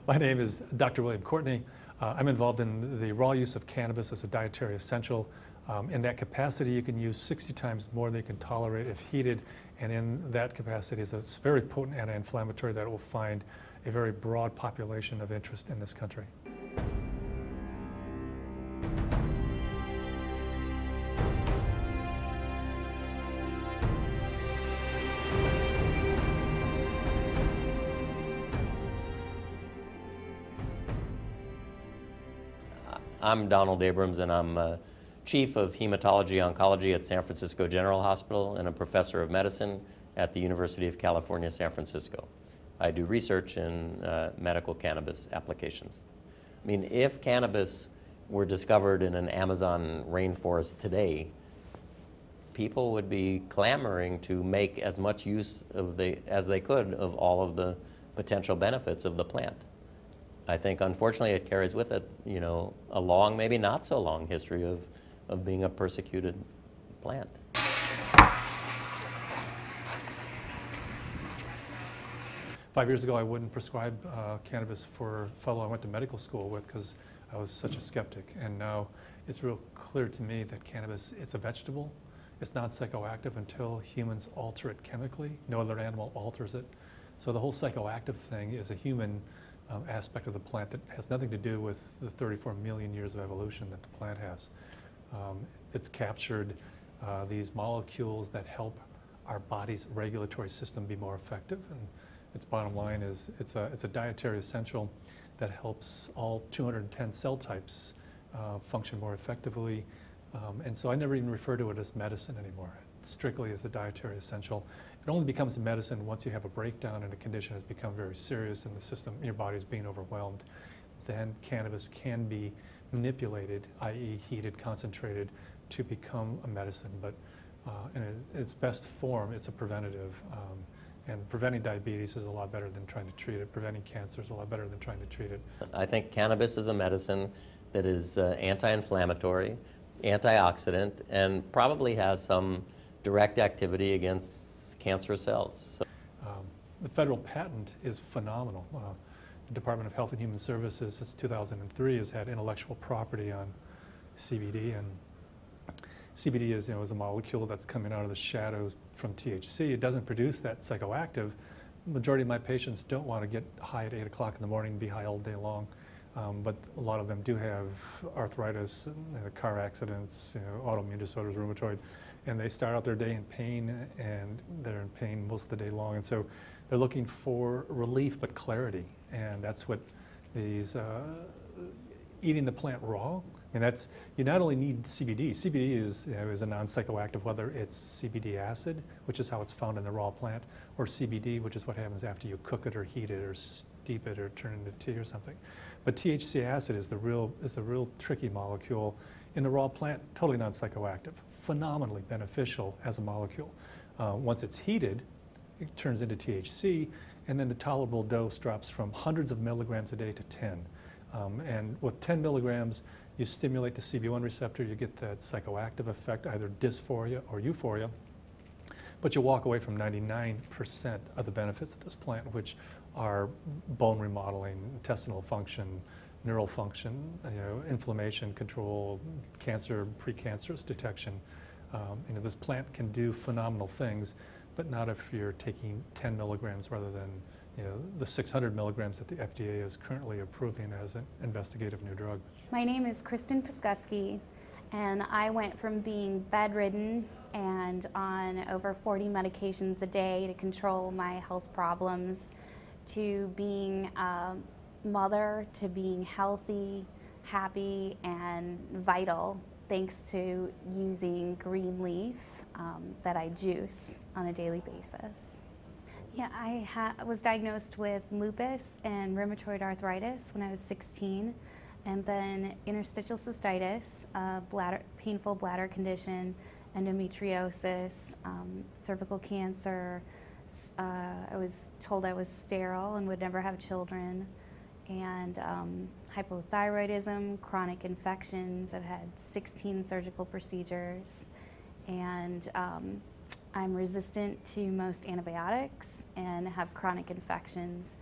My name is Dr. William Courtney. I'm involved in the raw use of cannabis as a dietary essential. In that capacity, you can use 60 times more than you can tolerate if heated, and in that capacity is a very potent anti-inflammatory that will find a very broad population of interest in this country. I'm Donald Abrams, and I'm Chief of Hematology Oncology at San Francisco General Hospital and a Professor of Medicine at the University of California, San Francisco. I do research in medical cannabis applications. I mean, if cannabis were discovered in an Amazon rainforest today, people would be clamoring to make as much use as they could of all of the potential benefits of the plant. I think, unfortunately, it carries with it, a long, maybe not so long history of being a persecuted plant. 5 years ago, I wouldn't prescribe cannabis for a fellow I went to medical school with because I was such a skeptic. And now it's real clear to me that cannabis, it's a vegetable. It's not psychoactive until humans alter it chemically. No other animal alters it. So the whole psychoactive thing is a human aspect of the plant that has nothing to do with the 34 million years of evolution that the plant has. It's captured these molecules that help our body's regulatory system be more effective. And its bottom line is it's a dietary essential that helps all 210 cell types function more effectively. And so I never even refer to it as medicine anymore. Strictly as a dietary essential. It only becomes a medicine once you have a breakdown and a condition has become very serious and the system, your body is being overwhelmed. Then cannabis can be manipulated, i.e. heated, concentrated, to become a medicine. But in its best form, it's a preventative. And preventing diabetes is a lot better than trying to treat it. Preventing cancer is a lot better than trying to treat it. I think cannabis is a medicine that is anti-inflammatory, antioxidant, and probably has some direct activity against cancerous cells. So, the federal patent is phenomenal. The Department of Health and Human Services since 2003 has had intellectual property on CBD, and CBD is, is a molecule that's coming out of the shadows from THC. It doesn't produce that psychoactive. The majority of my patients don't want to get high at 8 o'clock in the morning and be high all day long. But a lot of them do have arthritis, car accidents, autoimmune disorders, rheumatoid, and they start out their day in pain, and they're in pain most of the day long. And so they're looking for relief but clarity, and that's what these eating the plant raw. I mean, you not only need CBD. CBD is a non-psychoactive, whether it's CBD acid, which is how it's found in the raw plant, or CBD, which is what happens after you cook it or heat it or steep it or turn it into tea or something. But THC acid is the real tricky molecule in the raw plant, totally non-psychoactive, phenomenally beneficial as a molecule. Once it's heated, it turns into THC, and then the tolerable dose drops from hundreds of milligrams a day to 10. And with 10 milligrams, you stimulate the CB1 receptor, you get that psychoactive effect, either dysphoria or euphoria, but you walk away from 99% of the benefits of this plant, which are bone remodeling, intestinal function, neural function, inflammation control, cancer, precancerous detection. This plant can do phenomenal things, but not if you're taking 10 milligrams rather than the 600 milligrams that the FDA is currently approving as an investigative new drug. My name is Kristen Piskuski, and I went from being bedridden and on over 40 medications a day to control my health problems to being a mother, to being healthy, happy, and vital thanks to using green leaf that I juice on a daily basis. Yeah, I was diagnosed with lupus and rheumatoid arthritis when I was 16, and then interstitial cystitis, painful bladder condition, endometriosis, cervical cancer. I was told I was sterile and would never have children, and hypothyroidism, chronic infections. I've had 16 surgical procedures, and I'm resistant to most antibiotics and have chronic infections.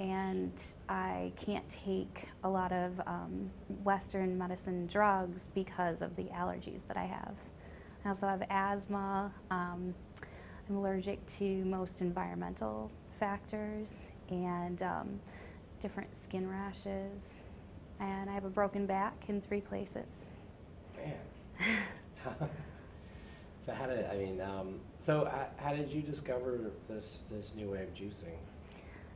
and I can't take a lot of Western medicine drugs because of the allergies that I have. I also have asthma. I'm allergic to most environmental factors and different skin rashes. And I have a broken back in 3 places. Man. So how did, how did you discover this new way of juicing?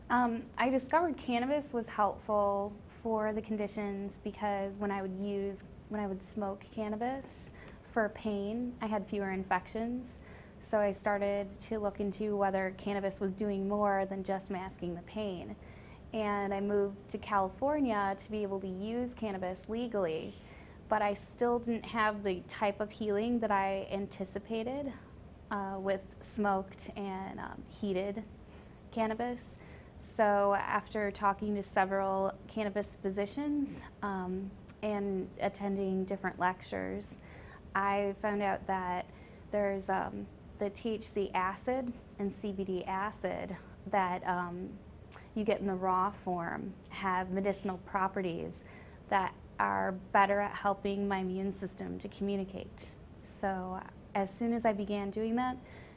I discovered cannabis was helpful for the conditions because when I would smoke cannabis for pain, I had fewer infections. So I started to look into whether cannabis was doing more than just masking the pain. And I moved to California to be able to use cannabis legally, but I still didn't have the type of healing that I anticipated with smoked and heated cannabis. So after talking to several cannabis physicians and attending different lectures, I found out that there's the THC acid and CBD acid that you get in the raw form have medicinal properties that are better at helping my immune system to communicate. So as soon as I began doing that,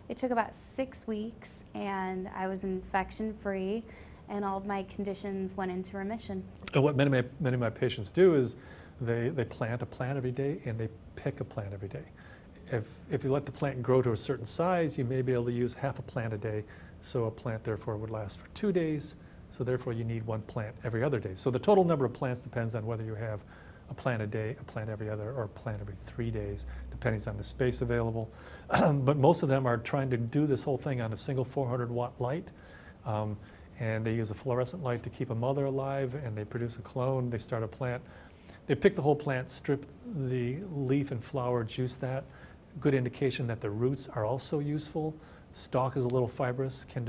it took about 6 weeks and I was infection-free and all of my conditions went into remission. And what many of my patients do is they plant a plant every day and they pick a plant every day. If you let the plant grow to a certain size, you may be able to use half a plant a day. So a plant therefore would last for 2 days. So therefore you need 1 plant every other day. So the total number of plants depends on whether you have a plant a day, a plant every other, or a plant every 3 days, depending on the space available. But most of them are trying to do this whole thing on a single 400-watt light. And they use a fluorescent light to keep a mother alive, and they produce a clone. They start a plant. They pick the whole plant, strip the leaf and flower, juice that. Good indication that the roots are also useful. Stalk is a little fibrous, can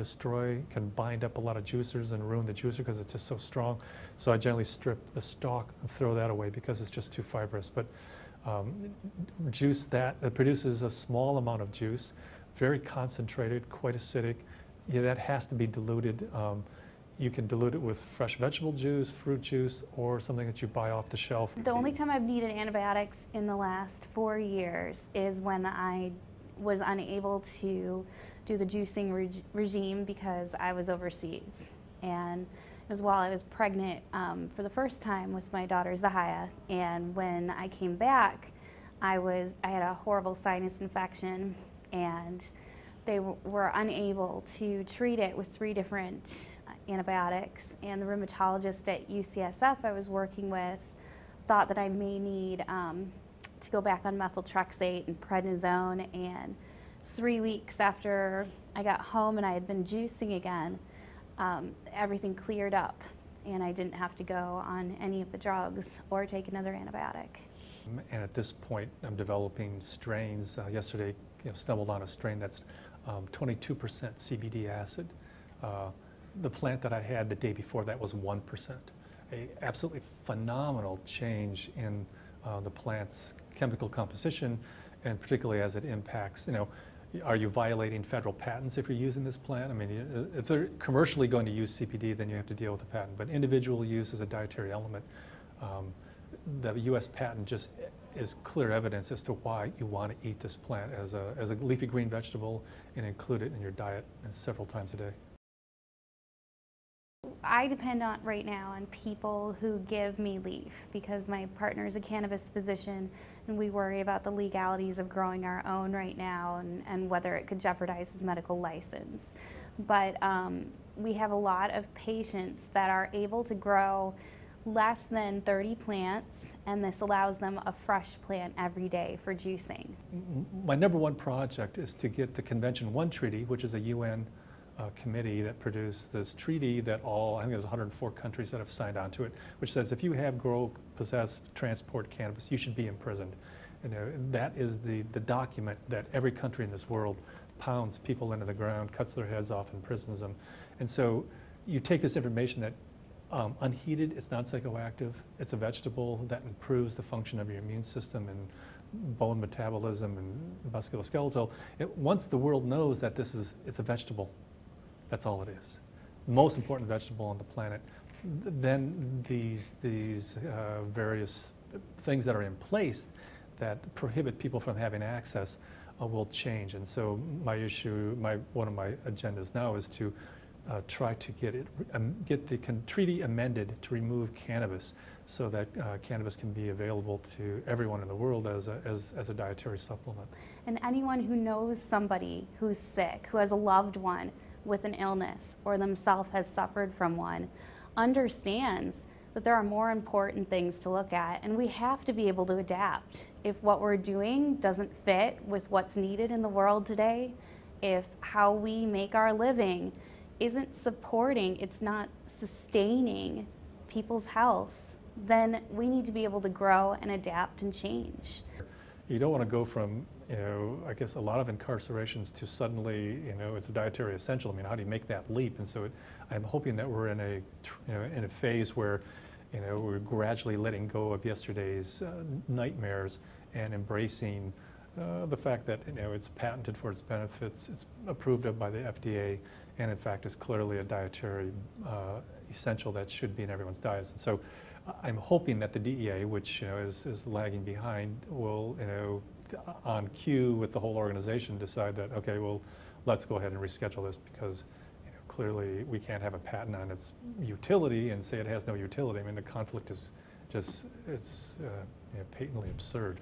bind up a lot of juicers and ruin the juicer because it's just so strong. So I generally strip the stalk and throw that away because it's just too fibrous. But juice that, it produces a small amount of juice, very concentrated, quite acidic. Yeah, that has to be diluted. You can dilute it with fresh vegetable juice, fruit juice, or something that you buy off the shelf. The only time I've needed antibiotics in the last 4 years is when I was unable to do the juicing regime because I was overseas. And it was while I was pregnant for the first time with my daughter Zahaya. And when I came back, I had a horrible sinus infection, and they were unable to treat it with 3 different antibiotics. And the rheumatologist at UCSF I was working with thought that I may need to go back on methotrexate and prednisone. And 3 weeks after I got home and I had been juicing again, everything cleared up and I didn't have to go on any of the drugs or take another antibiotic. And at this point, I'm developing strains. Yesterday, stumbled on a strain that's 22% CBD acid. The plant that I had the day before that was 1%. A absolutely phenomenal change in the plant's chemical composition, and particularly as it impacts, are you violating federal patents if you're using this plant? I mean, if they're commercially going to use CBD, then you have to deal with a patent. But individual use as a dietary element, the U.S. patent just is clear evidence as to why you want to eat this plant as a leafy green vegetable and include it in your diet several times a day. I depend on right now on people who give me leaf because my partner is a cannabis physician and we worry about the legalities of growing our own right now and whether it could jeopardize his medical license. But we have a lot of patients that are able to grow less than 30 plants, and this allows them a fresh plant every day for juicing. My #1 project is to get the Convention 1 treaty, which is a UN committee that produced this treaty that I think there's 104 countries that have signed on to it, which says if you have, grow, possess, transport cannabis, you should be imprisoned. That is the document that every country in this world pounds people into the ground, cuts their heads off, and imprisons them. And so you take this information that unheated, it's not psychoactive, it's a vegetable that improves the function of your immune system and bone metabolism and musculoskeletal. Once the world knows that it's a vegetable, that's all it is. most important vegetable on the planet, then these various things that are in place that prohibit people from having access will change. And so one of my agendas now is to try to get the treaty amended to remove cannabis, so that cannabis can be available to everyone in the world as a dietary supplement. And anyone who knows somebody who's sick, who has a loved one with an illness, or themselves has suffered from one, understands that there are more important things to look at, and we have to be able to adapt. If what we're doing doesn't fit with what's needed in the world today, if how we make our living isn't supporting, it's not sustaining people's health, then we need to be able to grow and adapt and change. You don't want to go from, I guess a lot of incarcerations to suddenly, it's a dietary essential. I mean, how do you make that leap? And so I'm hoping that we're in a phase where, we're gradually letting go of yesterday's nightmares and embracing the fact that, it's patented for its benefits, it's approved of by the FDA, and in fact is clearly a dietary essential that should be in everyone's diets. And so I'm hoping that the DEA, which is lagging behind, will on cue with the whole organization decide that, okay, well, let's go ahead and reschedule this, because clearly we can't have a patent on its utility and say it has no utility. I mean, the conflict is just, it's patently absurd.